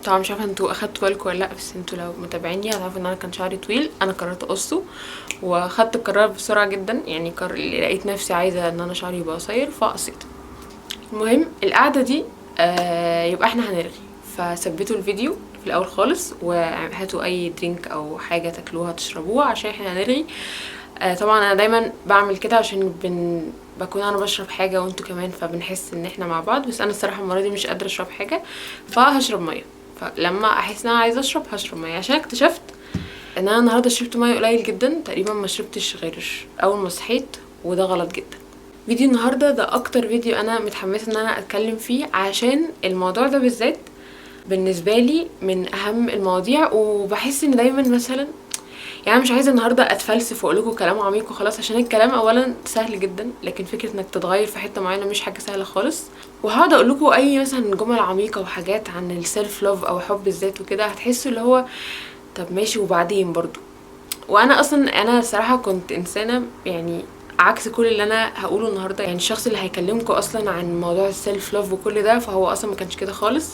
طبعا مش عارفه انتوا اخدتوا بالكم ولا لا، بس انتوا لو متابعيني هتعرفوا ان انا كان شعري طويل. انا قررت اقصه واخدت القرار بسرعه جدا، يعني لقيت نفسي عايزه ان انا شعري يبقى قصير فقصيته. المهم القعده دي يبقى احنا هنرغي، فثبتوا الفيديو في الاول خالص وهاتوا اي درينك او حاجه تاكلوها تشربوها عشان احنا هنرغي. طبعا انا دايما بعمل كده عشان بكون انا بشرب حاجه وانتوا كمان، فبنحس ان احنا مع بعض. بس انا الصراحه المره دي مش قادره اشرب حاجه، فهشرب ميه. فلما احس ان انا عايزه اشرب هشرب ميه، عشان اكتشفت ان انا النهارده شربت ميه قليل جدا، تقريبا ما شربتش غير اول ما صحيت، وده غلط جدا. فيديو النهارده ده اكتر فيديو انا متحمسه ان انا اتكلم فيه، عشان الموضوع ده بالذات بالنسبه لي من اهم المواضيع. وبحس ان دايما مثلا، يعني مش عايزه النهارده اتفلسف واقول لكم كلام عميق وخلاص، عشان الكلام اولا سهل جدا، لكن فكره انك تتغير في حته معينه مش حاجه سهله خالص. وهقعد اقول لكم اي مثلا جمل عميقه وحاجات عن السيلف لوف او حب الذات وكده، هتحسوا اللي هو طب ماشي وبعدين برضو. وانا اصلا انا صراحه كنت انسانه يعني عكس كل اللي انا هقوله النهارده. يعني الشخص اللي هيكلمكم اصلا عن موضوع السيلف لوف وكل ده فهو اصلا ما كانش كده خالص.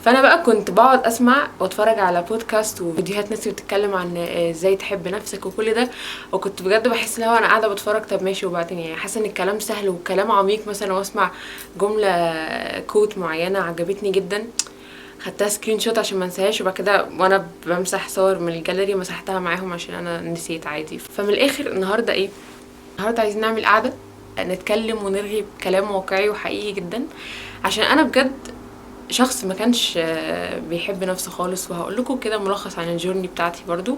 فانا بقى كنت بقعد اسمع واتفرج على بودكاست وفيديوهات ناس بتتكلم عن ازاي تحب نفسك وكل ده، وكنت بجد بحس ان هو انا قاعده بتفرج طب ماشي وبعدين. يعني حاسه ان الكلام سهل وكلام عميق مثلا، واسمع جمله كوت معينه عجبتني جدا، خدتها سكرين شوت عشان ما انساهاش، وبعد كده وانا بمسح صور من الجاليري مسحتها معاهم عشان انا نسيت عادي. فمن الاخر النهارده ايه، النهارده عايزين نعمل قعده نتكلم ونرغي بكلام واقعي وحقيقي جدا، عشان انا بجد شخص ما كانش بيحب نفسه خالص. وهقول لكم كده ملخص عن الجورني بتاعتي برضو.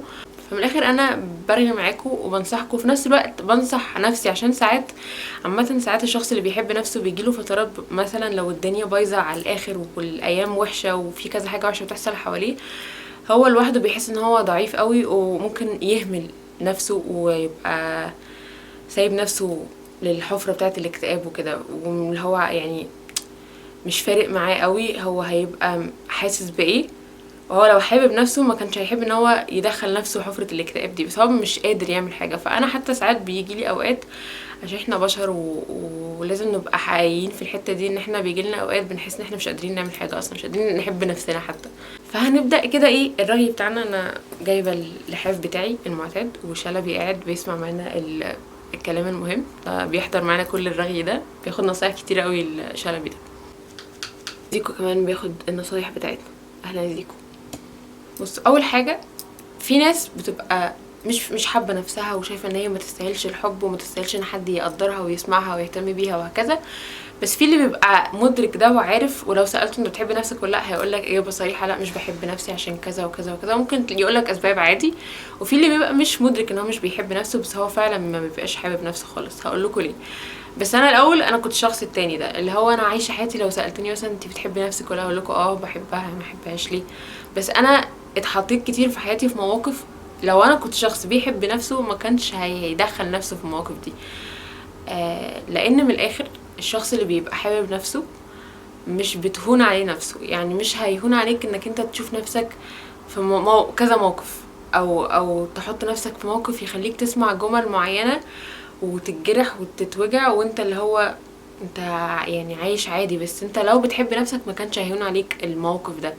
فمن الاخر انا برغي معاكم وبنصحكم في نفس الوقت بنصح نفسي، عشان ساعات عامه ساعات الشخص اللي بيحب نفسه بيجيله فترات مثلا لو الدنيا بايظه على الاخر والايام وحشه وفي كذا حاجه وحشه بتحصل حواليه، هو لوحده بيحس ان هو ضعيف قوي وممكن يهمل نفسه ويبقى سايب نفسه للحفره بتاعه الاكتئاب وكده، واللي هو يعني مش فارق معاه قوي هو هيبقى حاسس بايه. وهو لو حابب نفسه ما كانش هيحب ان هو يدخل نفسه حفرة الاكتئاب دي، بس هو مش قادر يعمل حاجة. فانا حتى ساعات بيجي لي اوقات عشان احنا بشر ولازم نبقى حقيقيين في الحتة دي، ان احنا بيجي لنا اوقات بنحس ان احنا مش قادرين نعمل حاجة اصلا، مش قادرين نحب نفسنا حتى. فهنبدأ كده ايه الرغي بتاعنا. انا جايبة اللحاف بتاعي المعتاد، وشلبي قاعد بيسمع معانا الكلام المهم، بيحضر معانا كل الرغي ده، بياخد نصايح كتير قوي الشلبي ده. زيكو كمان بياخد النصايح بتاعتنا. اهلا زيكو. بص، اول حاجه في ناس بتبقى مش حابه نفسها وشايفه ان هي ما تستاهلش الحب وما تستاهلش ان حد يقدرها ويسمعها ويهتم بيها وهكذا. بس في اللي بيبقى مدرك ده وعارف، ولو سالته انت بتحب نفسك ولا لا هيقولك اجابه صريحه لا مش بحب نفسي عشان كذا وكذا وكذا، ممكن يقولك اسباب عادي. وفي اللي بيبقى مش مدرك ان هو مش بيحب نفسه، بس هو فعلا ما بيبقاش حابب نفسه خالص. هقول لكم ليه. بس انا الاول انا كنت الشخص التاني ده، اللي هو انا عايشه حياتي لو سالتني مثلا انت بتحبي نفسك ولا، اقول لكم اه بحبها، ما بحبهاش ليه. بس انا اتحطيت كتير في حياتي في مواقف لو انا كنت شخص بيحب نفسه ما كانش هيدخل نفسه في المواقف دي. لان من الاخر الشخص اللي بيبقى حابب نفسه مش بتهون عليه نفسه، يعني مش هيهون عليك انك انت تشوف نفسك في كذا موقف، او تحط نفسك في موقف يخليك تسمع جمل معينة وتتجرح وتتوجع، وانت اللي هو انت يعني عايش عادي. بس انت لو بتحب نفسك ما كانش هيهون عليك الموقف ده.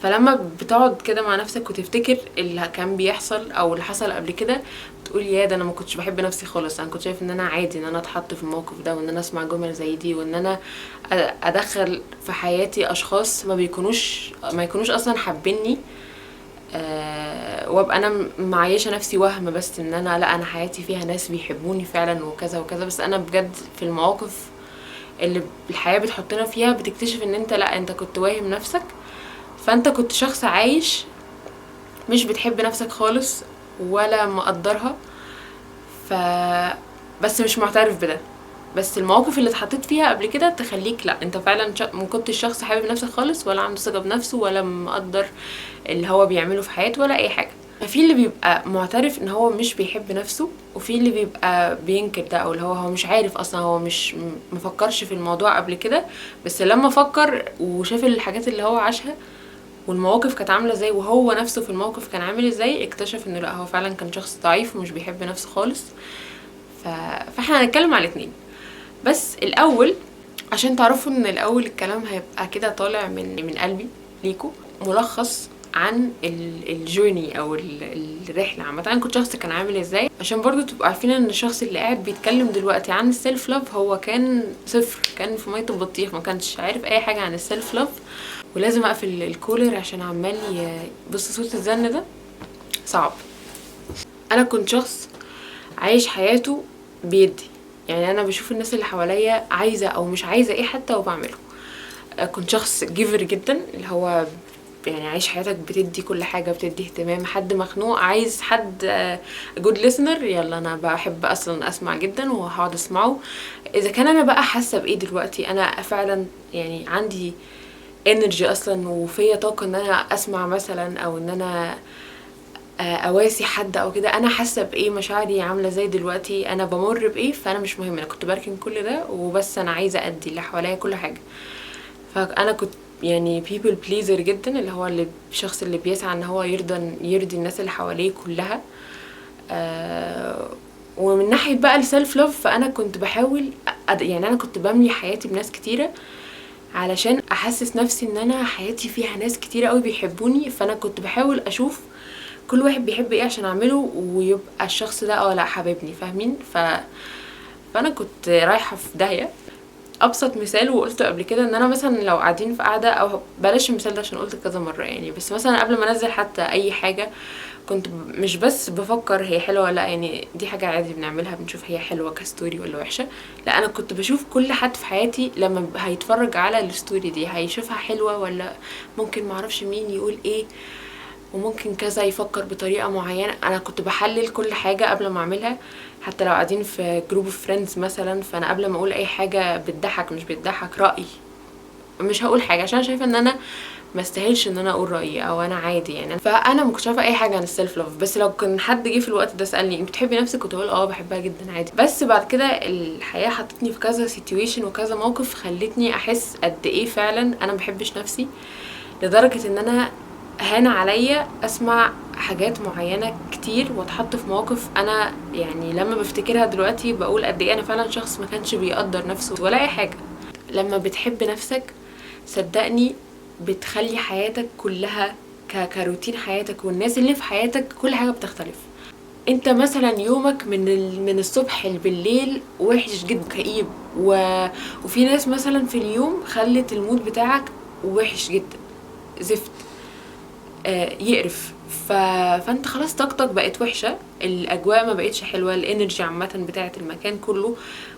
فلما بتقعد كده مع نفسك وتفتكر اللي كان بيحصل او اللي حصل قبل كده، تقول يا ده انا ما كنتش بحب نفسي خالص، انا كنت شايف ان انا عادي ان انا اتحط في الموقف ده، وان انا اسمع جمل زي دي، وان انا ادخل في حياتي اشخاص ما يكونوش اصلا حابيني. وابقى انا معيشه نفسي وهم بس ان انا لا انا حياتي فيها ناس بيحبوني فعلا وكذا وكذا. بس انا بجد في المواقف اللي الحياه بتحطنا فيها بتكتشف ان انت لا انت كنت واهم نفسك، فانت كنت شخص عايش مش بتحب نفسك خالص ولا مقدرها. ف بس مش معترف بده. بس المواقف اللي اتحطيت فيها قبل كده تخليك لا انت فعلا ما كنتش شخص حابب نفسك خالص، ولا عنده ثقه بنفسه، ولا مقدر اللي هو بيعمله في حياته ولا اي حاجه. ففي اللي بيبقى معترف ان هو مش بيحب نفسه، وفي اللي بيبقى بينكر ده، او اللي هو مش عارف اصلا، هو مش مفكرش في الموضوع قبل كده، بس لما فكر وشاف الحاجات اللي هو عاشها والمواقف كانت عامله ازاي وهو نفسه في الموقف كان عامل ازاي، اكتشف انه لا هو فعلا كان شخص ضعيف ومش بيحب نفسه خالص. فاحنا هنتكلم على الاتنين. بس الاول عشان تعرفوا ان الاول الكلام هيبقى كده طالع من قلبي ليكو، ملخص عن الجورني او الرحله عامه. انا كنت شخص كان عامل ازاي، عشان برضو تبقوا عارفين ان الشخص اللي قاعد بيتكلم دلوقتي عن السيلف لاف هو كان صفر، كان في ميه البطيخ، ما كانش عارف اي حاجه عن السيلف لاف. ولازم اقفل الكولر عشان عمال بص صوت الزن ده صعب. انا كنت شخص عايش حياته بيدي، يعني انا بشوف الناس اللي حواليا عايزه او مش عايزه ايه حتى وبعمله. كنت شخص جيفر جدا، اللي هو يعني عايش حياتك بتدي كل حاجه، بتدي اهتمام. حد مخنوق عايز حد جود listener، يلا انا بحب اصلا اسمع جدا وهقعد اسمعه. اذا كان انا بقى حاسه بايه دلوقتي، انا فعلا يعني عندي انرجي اصلا وفيا طاقه ان انا اسمع مثلا، او ان انا اواسي حد او كده. انا حاسه بايه، مشاعري عامله زي دلوقتي، انا بمر بايه، فانا مش مهم. انا كنت بركن كل ده وبس، انا عايزه ادي اللي حواليا كل حاجه. فانا كنت يعني people pleaser جدا، اللي هو الشخص اللي بيسعى ان هو يرضي الناس اللي حواليه كلها. ومن ناحيه بقى السيلف لاف، فانا كنت بحاول يعني انا كنت بملي حياتي بناس كتيره علشان احسس نفسي ان انا حياتي فيها ناس كتيره قوي بيحبوني. فانا كنت بحاول اشوف كل واحد بيحب ايه عشان اعمله، ويبقى الشخص ده لا حبيبني، فاهمين؟ فانا كنت رايحه في داهيه. ابسط مثال وقلته قبل كده، ان انا مثلا لو قاعدين في قاعده، او بلاش المثال ده عشان قلت كذا مره يعني، بس مثلا قبل ما انزل حتى اي حاجه كنت مش بس بفكر هي حلوه ولا لا، يعني دي حاجه عادي بنعملها، بنشوف هي حلوه كستوري ولا وحشه. لا، انا كنت بشوف كل حد في حياتي لما هيتفرج على الستوري دي هيشوفها حلوه ولا ممكن معرفش مين يقول ايه، وممكن كذا يفكر بطريقه معينه. انا كنت بحلل كل حاجه قبل ما اعملها. حتى لو قاعدين في جروب اوف فريندز مثلا، فانا قبل ما اقول اي حاجه بتضحك مش بتضحك رايي، مش هقول حاجه عشان شايفه ان انا ما استاهلش ان انا اقول رايي، او انا عادي يعني. فانا ما كنتش عارفه اي حاجه عن السيلف لاف، بس لو كان حد جه في الوقت ده سالني انت بتحبي نفسك، كنت اقول بحبها جدا عادي. بس بعد كده الحياه حطتني في كذا سيتويشن وكذا موقف خلتني احس قد ايه فعلا انا ما بحبش نفسي، لدرجه ان انا هان عليا اسمع حاجات معينه كتير واتحط في مواقف انا يعني لما بفتكرها دلوقتي بقول قد ايه انا فعلا شخص ما كانش بيقدر نفسه ولا اي حاجه. لما بتحب نفسك صدقني بتخلي حياتك كلها كروتين حياتك والناس اللي في حياتك كل حاجه بتختلف. انت مثلا يومك من الصبح بالليل وحش جدا كئيب، وفي ناس مثلا في اليوم خلت المود بتاعك وحش جدا زفت، يقرف. فانت خلاص طاقتك بقت وحشه، الاجواء ما بقتش حلوه، الانرجي عامه بتاعه المكان كله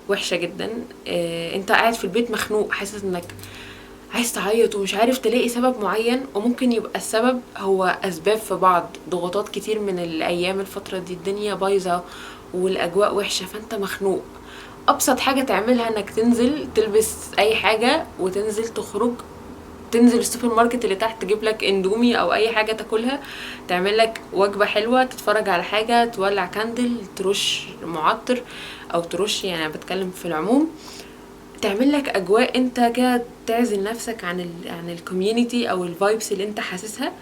وحشه جدا. انت قاعد في البيت مخنوق، حاسس انك عايز تعيط ومش عارف تلاقي سبب معين، وممكن يبقى السبب هو اسباب في بعض، ضغوطات كتير من الايام، الفتره دي الدنيا بايظه والاجواء وحشه، فانت مخنوق. ابسط حاجه تعملها انك تنزل تلبس اي حاجه وتنزل تخرج، تنزل السوبر ماركت اللي تحت تجيب لك اندومي او اي حاجه تاكلها، تعمل لك وجبه حلوه، تتفرج على حاجه، تولع كاندل، ترش معطر او ترش، يعني انا بتكلم في العموم، تعمل لك اجواء انت كده تعزل نفسك عن الكوميونتي او الفايبس اللي انت حاسسها،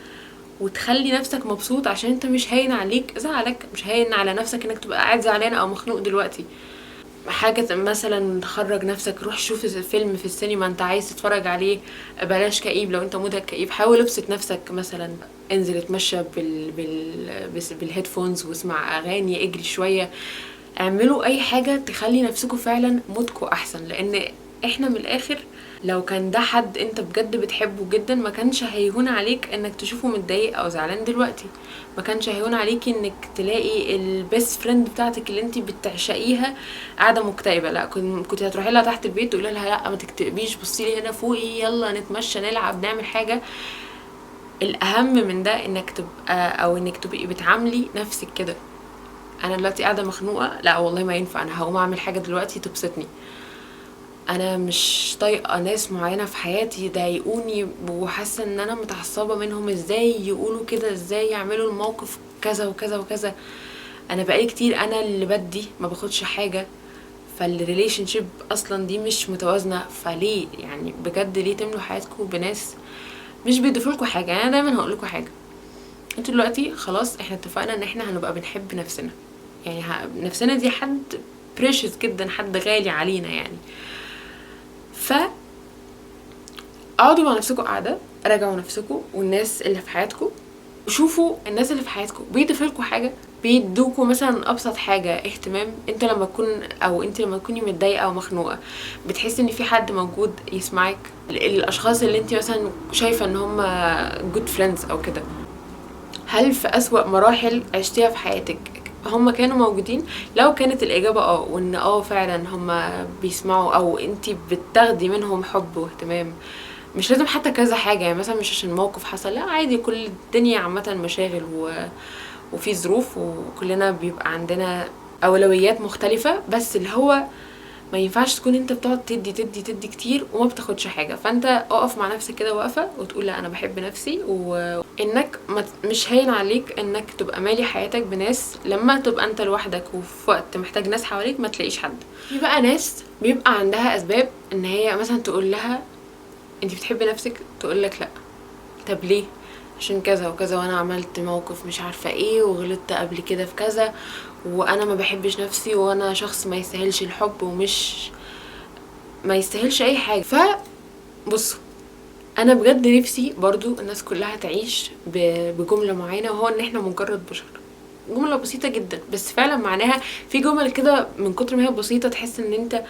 وتخلي نفسك مبسوط، عشان انت مش هاين عليك زعلك، مش هاين على نفسك انك تبقى قاعد زعلان او مخنوق دلوقتي. حاجة مثلا تخرج نفسك، روح شوف فيلم في السينما انت عايز تتفرج عليه، بلاش كئيب. لو انت مودك كئيب حاول ابسط نفسك، مثلا انزل اتمشى بالهيدفونز واسمع اغاني، اجري شوية، اعملوا اي حاجة تخلي نفسكم فعلا مودكم احسن. لان احنا من الاخر لو كان ده حد انت بجد بتحبه جدا ما كانش هيهون عليك انك تشوفه متضايق او زعلان دلوقتي، ما كانش هيهون عليكي انك تلاقي البيست فريند بتاعتك اللي انت بتعشقيها قاعده مكتئبه. لا، كنت هتروحي لها تحت البيت تقولي لها لا ما تكتئبيش، بصي لي هنا فوقي، يلا نتمشى نلعب نعمل حاجه. الاهم من ده انك تبقى او انك تبقي بتعاملي نفسك كده. انا دلوقتي قاعده مخنوقه، لا والله ما ينفع، انا هقوم اعمل حاجه دلوقتي تبسطني. انا مش طايقه ناس معينه في حياتي ضايقوني وحاسه ان انا متعصبه منهم، ازاي يقولوا كده، ازاي يعملوا الموقف كذا وكذا وكذا. انا بقالي كتير انا اللي بدي ما باخدش حاجه، فالريليشن شيب اصلا دي مش متوازنه. فليه يعني بجد ليه تملوا حياتكم بناس مش بيضيفوا لكم حاجه؟ يعني انا دايما هقول لكم حاجه، انتوا دلوقتي خلاص احنا اتفقنا ان احنا هنبقى بنحب نفسنا، يعني نفسنا دي حد بريشس جدا، حد غالي علينا يعني. ف اقعدوا مع نفسكم قاعده راجعوا نفسكم والناس اللي في حياتكم، شوفوا الناس اللي في حياتكم بيضيفوا لكم حاجه، بيدوكوا مثلا ابسط حاجه اهتمام. انت لما تكون او انت لما تكوني متضايقه او مخنوقه بتحسي ان في حد موجود يسمعك. الاشخاص اللي انت مثلا شايفه ان هم جود فريندز او كده، هل في اسوأ مراحل عشتيها في حياتك هم كانوا موجودين؟ لو كانت الاجابه وان فعلا هم بيسمعوا او انت بتاخدي منهم حب واهتمام، مش لازم حتى كذا حاجه، يعني مثلا مش عشان موقف حصل، لا عادي، كل الدنيا عامه مشاغل وفي ظروف، وكلنا بيبقى عندنا اولويات مختلفه، بس اللي هو ما ينفعش تكون انت بتقعد تدي تدي تدي كتير وما بتاخدش حاجه. فانت اقف مع نفسك كده واقفه وتقول لا انا بحب نفسي، وانك مش هين عليك انك تبقى مالي حياتك بناس لما تبقى انت لوحدك وفي وقت محتاج ناس حواليك ما تلاقيش حد. في بقى ناس بيبقى عندها اسباب ان هي مثلا تقول لها انت بتحبي نفسك، تقول لك لا. طب ليه؟ عشان كذا وكذا، وانا عملت موقف مش عارفه ايه، وغلطت قبل كده في كذا، وانا ما بحبش نفسي، وانا شخص ما يستاهلش الحب، ومش ما يستاهلش اي حاجه. فبصوا، انا بجد نفسي برضو الناس كلها تعيش بجمله معينه، وهو ان احنا مجرد بشر. جمله بسيطه جدا بس فعلا معناها. في جمل كده من كتر ما هي بسيطه تحس ان انت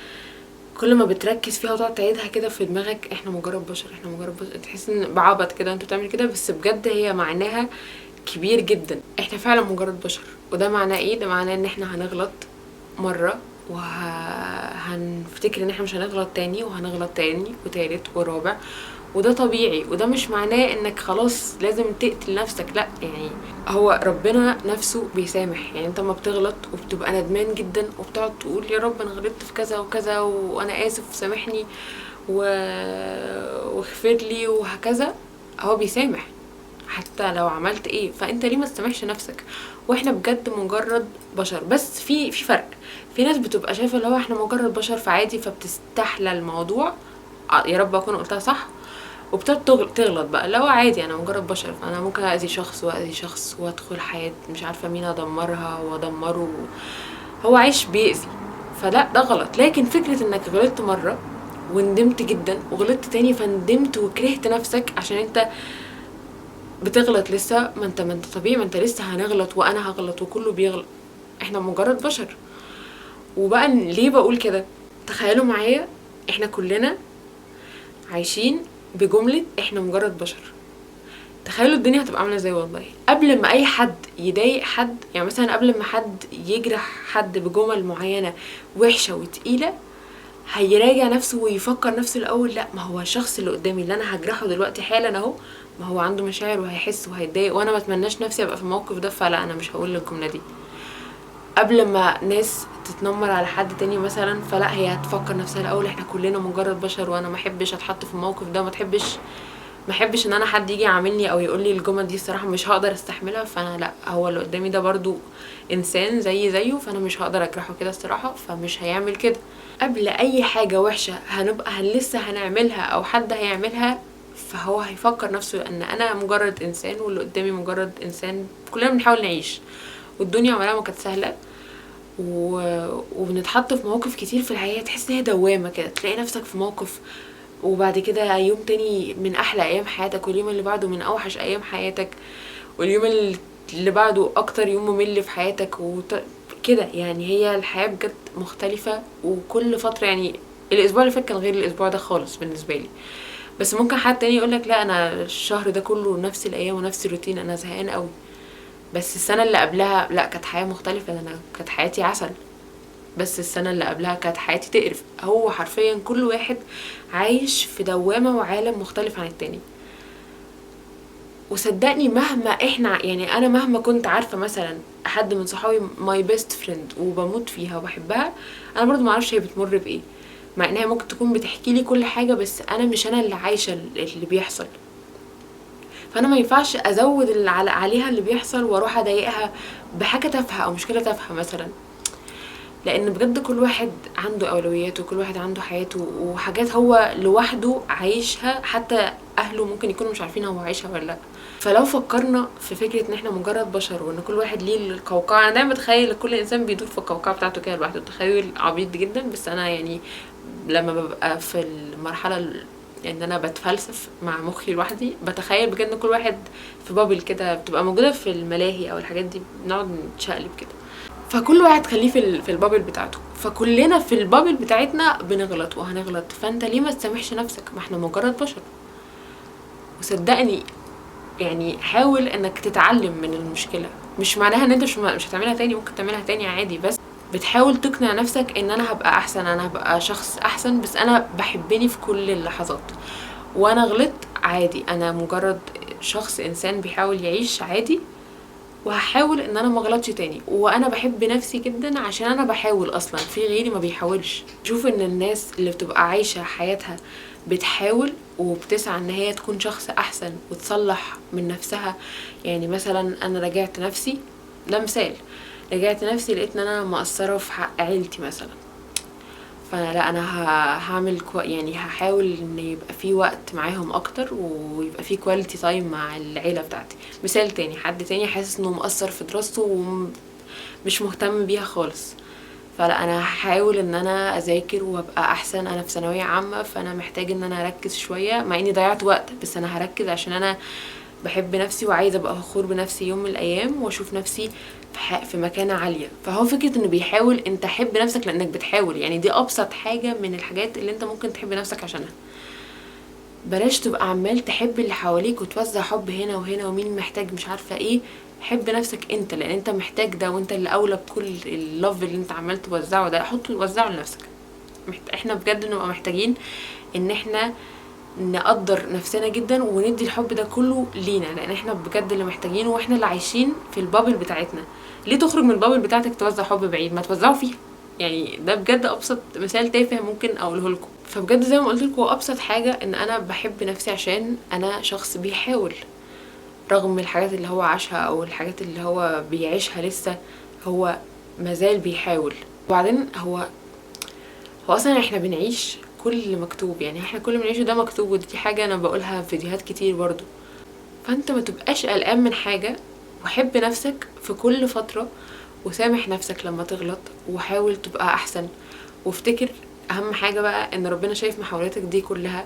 كل ما بتركز فيها وتقعد تعيدها كده في دماغك، احنا مجرد بشر، احنا مجرد بشر، تحس ان بعبط كده انت بتعمل كده، بس بجد هي معناها كبير جدا. احنا فعلا مجرد بشر. وده معناه ايه؟ ده معناه ان احنا هنغلط مرة وهنفتكر ان احنا مش هنغلط تاني، وهنغلط تاني وتالت ورابع، وده طبيعي. وده مش معناه انك خلاص لازم تقتل نفسك، لا، يعني هو ربنا نفسه بيسامح. يعني انت ما بتغلط وبتبقى ندمان جدا وبتقعد تقول يا رب انا غلطت في كذا وكذا وانا اسف سامحني واغفر لي وهكذا، هو بيسامح حتى لو عملت ايه. فانت ليه ما تسامحش نفسك؟ واحنا بجد مجرد بشر. بس في فرق. في ناس بتبقى شايفه اللي هو احنا مجرد بشر فعادي، فبتستحلى الموضوع، يا رب اكون قلتها صح، وبتقعد تغلط بقى. لو عادي انا مجرد بشر، فانا ممكن اذي شخص واذي شخص وادخل حياه مش عارفه مين ادمرها وادمره، هو عايش بيأذي، فلا ده غلط. لكن فكره انك غلطت مره وندمت جدا وغلطت تاني فندمت وكرهت نفسك عشان انت بتغلط لسه، ما انت طبيعي، ما انت لسه هنغلط وانا هغلط وكله بيغلط، احنا مجرد بشر. وبقى ليه بقول كده؟ تخيلوا معايا احنا كلنا عايشين بجملة احنا مجرد بشر. تخيلوا الدنيا هتبقى عامله ازاي والله. قبل ما اي حد يضايق حد، يعني مثلا قبل ما حد يجرح حد بجمل معينه وحشه وتقيله، هيراجع نفسه ويفكر نفسه الاول، لا ما هو الشخص اللي قدامي اللي انا هجرحه دلوقتي حالا اهو، ما هو عنده مشاعر وهيحس وهيتضايق، وانا ما اتمناش نفسي ابقى في الموقف ده، فلا انا مش هقول الجمله دي. قبل ما ناس تتنمر على حد تاني مثلا، فلا هي هتفكر نفسها الاول احنا كلنا مجرد بشر، وانا ما احبش اتحط في الموقف ده، ما احبش ان انا حد يجي يعاملني او يقول لي الجمل دي، الصراحه مش هقدر استحملها. فانا لا، هو اللي قدامي ده برضو انسان زيه، فانا مش هقدر اجرحه كده الصراحه، فمش هيعمل كده. قبل اي حاجه وحشه هنبقى لسه هنعملها او حد هيعملها، فهو هيفكر نفسه ان انا مجرد انسان واللي قدامي مجرد انسان، كلنا بنحاول نعيش، والدنيا عمرها ما كانت سهله، وبنتحط في مواقف كتير في الحياه تحس ان هي دوامه كده، تلاقي نفسك في موقف وبعد كده يوم تاني من احلى ايام حياتك، واليوم اللي بعده من اوحش ايام حياتك، واليوم اللي بعده اكتر يوم ممل في حياتك كده. يعني هي الحياة بجد مختلفة، وكل فترة يعني الاسبوع اللي فات كان غير الاسبوع ده خالص بالنسبة لي. بس ممكن حد تاني يقولك لا انا الشهر ده كله نفس الايام ونفس الروتين، انا زهقان قوي. بس السنة اللي قبلها لا، كانت حياة مختلفة، انا كانت حياتي عسل. بس السنة اللي قبلها كانت حياتي تقرف. هو حرفيا كل واحد عايش في دوامة وعالم مختلف عن التاني. وصدقني مهما احنا، يعني انا مهما كنت عارفة مثلا حد من صحابي ماي بيست فريند وبموت فيها وبحبها، انا برضو معرفش هي بتمر بايه، مع انها ممكن تكون بتحكي لي كل حاجة، بس انا مش انا اللي عايشة اللي بيحصل. فانا ما ينفعش ازود اللي عليها اللي بيحصل واروح اضايقها بحاجة تافهة او مشكلة تافهة مثلا، لان بجد كل واحد عنده اولوياته، وكل واحد عنده حياته وحاجات هو لوحده عايشها، حتى اهله ممكن يكونوا مش عارفين هو عايشها ولا لا. فلو فكرنا في فكره ان احنا مجرد بشر، وان كل واحد ليه القوقعه، انا دايما بتخيل كل انسان بيدور في القوقعه بتاعته كده لوحده، تخيل عبيط جدا، بس انا يعني لما ببقى في المرحله لان انا بتفلسف مع مخي لوحدي، بتخيل بجد ان كل واحد في بابل كده بتبقى موجوده في الملاهي او الحاجات دي، بنقعد نتشقلب كده، فكل واحد خليه في البابل بتاعته، فكلنا في البابل بتاعتنا بنغلط وهنغلط، فانت ليه ما تسامحش نفسك؟ ما احنا مجرد بشر. وصدقني يعني حاول انك تتعلم من المشكله، مش معناها ان انت مش هتعملها تاني، ممكن تعملها تاني عادي، بس بتحاول تقنع نفسك ان انا هبقى احسن، انا هبقى شخص احسن، بس انا بحبني في كل اللحظات، وانا غلطت عادي، انا مجرد شخص انسان بيحاول يعيش عادي، وهحاول ان انا ما اغلطش تاني، وانا بحب نفسي جدا عشان انا بحاول اصلا، في غيري ما بيحاولش. شوف ان الناس اللي بتبقى عايشة حياتها بتحاول وبتسعى ان هي تكون شخص احسن وتصلح من نفسها، يعني مثلا انا راجعت نفسي، ده مثال، رجعت نفسي لقيت ان انا مقصرة في حق عيلتي مثلا، فانا لا، انا هعمل يعني هحاول ان يبقى في وقت معاهم اكتر، ويبقى في كواليتي تايم مع العيله بتاعتي. مثال تاني، حد تاني حاسس انه مقصر في دراسته ومش مهتم بيها خالص، فلا انا هحاول ان انا اذاكر وابقى احسن، انا في ثانويه عامه فانا محتاج ان انا اركز شويه، مع اني ضيعت وقت بس انا هركز عشان انا بحب نفسي وعايزه ابقى فخور بنفسي يوم من الايام، واشوف نفسي في مكانه عاليه. فهو فكره انه بيحاول، انت حب نفسك لانك بتحاول، يعني دي ابسط حاجه من الحاجات اللي انت ممكن تحب نفسك عشانها. بلاش تبقى عمال تحب اللي حواليك وتوزع حب هنا وهنا ومين محتاج مش عارفه ايه، حب نفسك انت، لان انت محتاج ده، وانت اللي اولى بكل اللوف اللي انت عمال توزعه ده، وزعه لنفسك. احنا بجد نبقى محتاجين ان احنا نقدر نفسنا جدا وندي الحب ده كله لينا، لان احنا بجد اللي محتاجينه، واحنا اللي عايشين في البابل بتاعتنا. ليه تخرج من البابل بتاعتك توزع حب بعيد؟ ما توزعه فيها. يعني ده بجد ابسط مثال تافه ممكن اقوله لكم. فبجد زي ما قلت لكم، ابسط حاجه ان انا بحب نفسي عشان انا شخص بيحاول رغم الحاجات اللي هو عاشها او الحاجات اللي هو بيعيشها لسه، هو مازال بيحاول. وبعدين هو اصلا احنا بنعيش كل اللي مكتوب، يعني احنا كل اللي بنعيشه ده مكتوب، ودي حاجه انا بقولها في فيديوهات كتير برضو. فانت ما تبقاش قلقان من حاجه، وحب نفسك في كل فتره، وسامح نفسك لما تغلط، وحاول تبقى احسن، وافتكر اهم حاجه بقى ان ربنا شايف محاولاتك دي كلها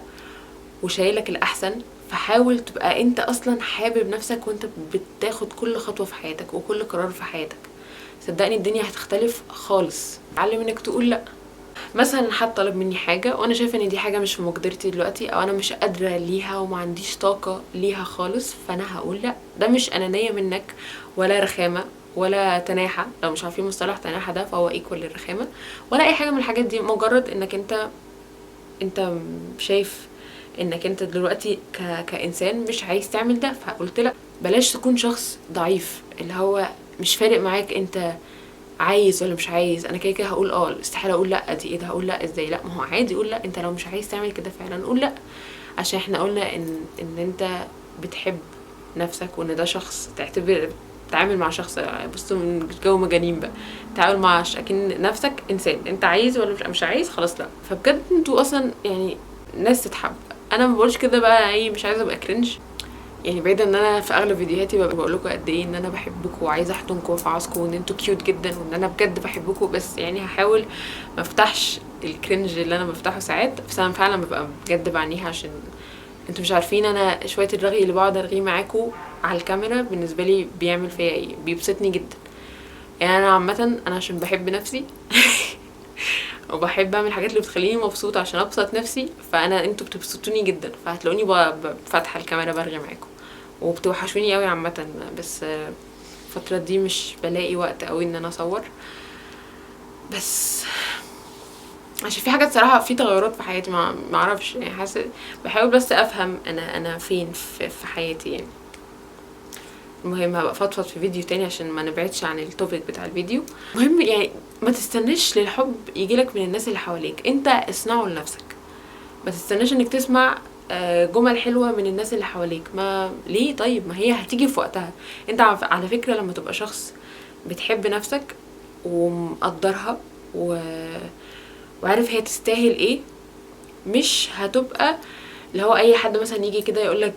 وشايلك الاحسن. فحاول تبقى انت اصلا حابب نفسك وانت بتاخد كل خطوه في حياتك وكل قرار في حياتك، صدقني الدنيا هتختلف خالص. علم انك تقول لا. مثلا حد طلب مني حاجه وانا شايفه ان دي حاجه مش في مقدرتي دلوقتي، او انا مش قادره ليها وما عنديش طاقه ليها خالص، فانا هقول لا. ده مش انانيه منك ولا رخامه ولا تناحه، لو مش عارفين مصطلح تناحه ده فهو ايكوال للرخامه، ولا اي حاجه من الحاجات دي، مجرد انك انت شايف انك انت دلوقتي كانسان مش عايز تعمل ده، فقلت لا. بلاش تكون شخص ضعيف اللي هو مش فارق معاك انت عايز ولا مش عايز، انا كده كده هقول استحاله اقول لا، دي ايه ده هقول لا ازاي؟ لا، ما هو عادي قول لا، انت لو مش عايز تعمل كده فعلا قول لا، عشان احنا قلنا ان انت بتحب نفسك، وان ده شخص تعامل مع شخص، بصوا من جو مجانين بقى، تعامل مع اكن نفسك انسان، انت عايز ولا مش عايز خلاص لا. فبجد انتوا اصلا يعني ناس تتحب. انا ما بقولش كده بقى ايه، مش عايزه ابقى كرنج، يعني بعيدا ان انا في اغلب فيديوهاتي بقول لكم قد ايه ان انا بحبكم وعايزه احضنكم وافعصكم وان انتوا كيوت جدا وان انا بجد بحبكم، بس يعني هحاول ما افتحش الكرنج اللي انا بفتحه ساعات، بس انا فعلا ببقى بجد بعانيها، عشان انتوا مش عارفين انا شويه الرغي اللي بقعد ارغيه معاكم على الكاميرا بالنسبه لي بيعمل فيا ايه، بيبسطني جدا. يعني انا عامه انا عشان بحب نفسي وبحب اعمل الحاجات اللي بتخليني مبسوطه عشان ابسط نفسي، انتوا بتبسطوني جدا، فهتلاقوني فاتحه الكاميرا برغي معاكم وبتوحشوني قوي عامه، بس الفتره دي مش بلاقي وقت قوي ان انا اصور، بس عشان في حاجات صراحه، في تغيرات في حياتي ما اعرفش، يعني حاسه بحاول بس افهم انا فين في حياتي يعني. المهم هبقى فضفض في فيديو تاني عشان ما نبعدش عن التوبيك بتاع الفيديو. المهم يعني ما تستناش للحب يجيلك من الناس اللي حواليك، انت اصنعه لنفسك. ما تستناش انك تسمع جمل حلوة من الناس اللي حواليك، ما ليه؟ طيب ما هي هتيجي في وقتها. انت على فكرة لما تبقى شخص بتحب نفسك ومقدرها وعارف هي تستاهل ايه، مش هتبقى اللي هو اي حد مثلا يجي كده يقولك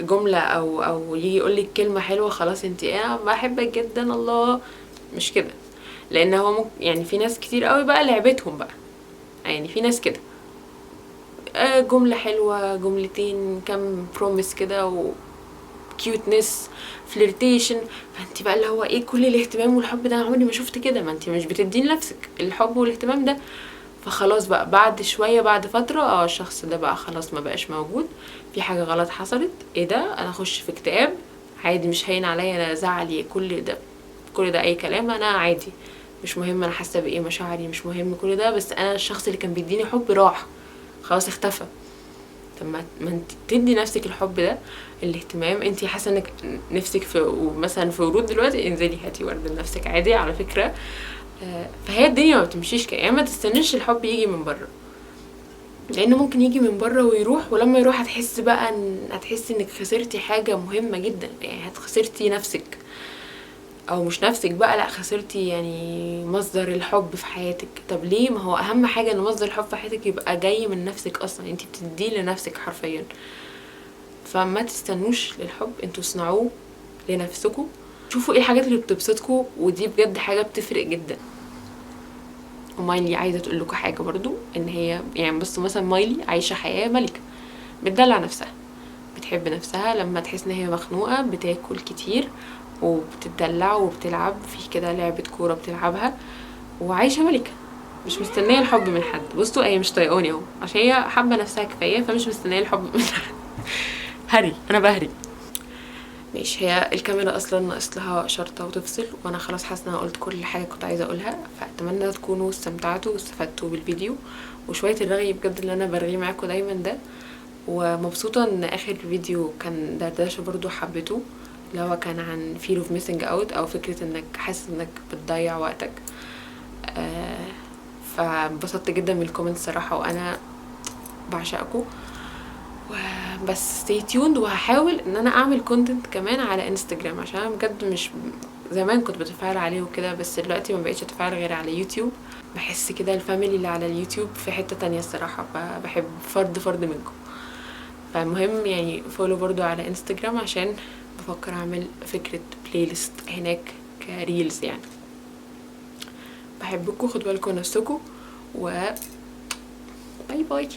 جملة او يجي يقولك كلمة حلوة خلاص انت انا بحبك جدا الله، مش كده. لان هو يعني في ناس كتير قوي بقى لعبتهم بقى، يعني في ناس كده جملة حلوة، جملتين، كم بروميس كده و كيوتنس، فليرتيشن. فانت بقى اللي هو ايه كل الاهتمام والحب ده، انا عمري ما شفت كده، ما انت مش بتدين نفسك الحب والاهتمام ده. فخلاص بقى بعد شويه بعد فتره الشخص ده بقى خلاص ما بقاش موجود، في حاجه غلط حصلت، ايه ده، انا اخش في اكتئاب عادي، مش هين عليا انا زعلي، كل ده اي كلام، انا عادي، مش مهم انا حاسه بايه، مشاعري مش مهم كل ده، بس انا الشخص اللي كان بيديني حب راح خلاص اختفى. طب ما انت تدي نفسك الحب ده، الاهتمام. انت حاسه انك نفسك في مثلا في ورود دلوقتي، انزلي هاتي ورد لنفسك عادي على فكره. فهي الدنيا ما بتمشيش كده، يعني ما تستنيش الحب يجي من بره، لانه ممكن يجي من بره ويروح، ولما يروح هتحس بقى هتحسي انك خسرتي حاجه مهمه جدا، يعني خسرتي نفسك، او مش نفسك بقى، لا خسرتي يعني مصدر الحب في حياتك. طب ليه؟ ما هو اهم حاجه ان مصدر الحب في حياتك يبقى جاي من نفسك اصلا، انت بتديه لنفسك حرفيا. فما تستنوش للحب، انتوا صنعوه لنفسكم، شوفوا ايه الحاجات اللي بتبسطكم، ودي بجد حاجه بتفرق جدا. ومايلي عايزه تقول لكم حاجه برضو، ان هي يعني بصوا مثلا مايلي عايشه حياه ملكه، بتدلع نفسها، بتحب نفسها، لما تحس ان هي مخنوقه بتاكل كتير وبتدلع وبتلعب في كده لعبه كوره بتلعبها، وعايشه ملكه، مش مستنيه الحب من حد. بصوا هي مش طايقاني اهو، عشان هي حابه نفسها كفايه، فمش مستنيه الحب من حد. هري، انا بهري. ماشي، هي الكاميرا اصلا ناقص لها شرطه وتفصل، وانا خلاص حاسه ان انا قلت كل حاجه كنت عايزه اقولها، فاتمنى تكونوا استمتعتوا واستفدتوا بالفيديو وشويه الرغي بجد اللي انا برغي معاكم دايما ده. ومبسوطه ان اخر فيديو كان دردشه برضو حبيته، اللي هو كان عن fear of missing out، او فكره انك حاسس انك بتضيع وقتك. فانبسطت جدا من الكومنت صراحه، وانا بعشقكم. وبس stay tuned، وهحاول ان انا اعمل كونتنت كمان على انستجرام، عشان انا بجد مش زمان كنت بتفاعل عليه وكده، بس دلوقتي ما بقيتش اتفاعل غير على يوتيوب. بحس كده الفاميلي اللي على اليوتيوب في حتة تانية الصراحة، بحب فرد منكم. فالمهم يعني فولو برضو على انستجرام، عشان بفكر اعمل فكرة بلاي ليست هناك كريلز يعني. بحبكم، خدوا بالكم نفسكم، و باي باي.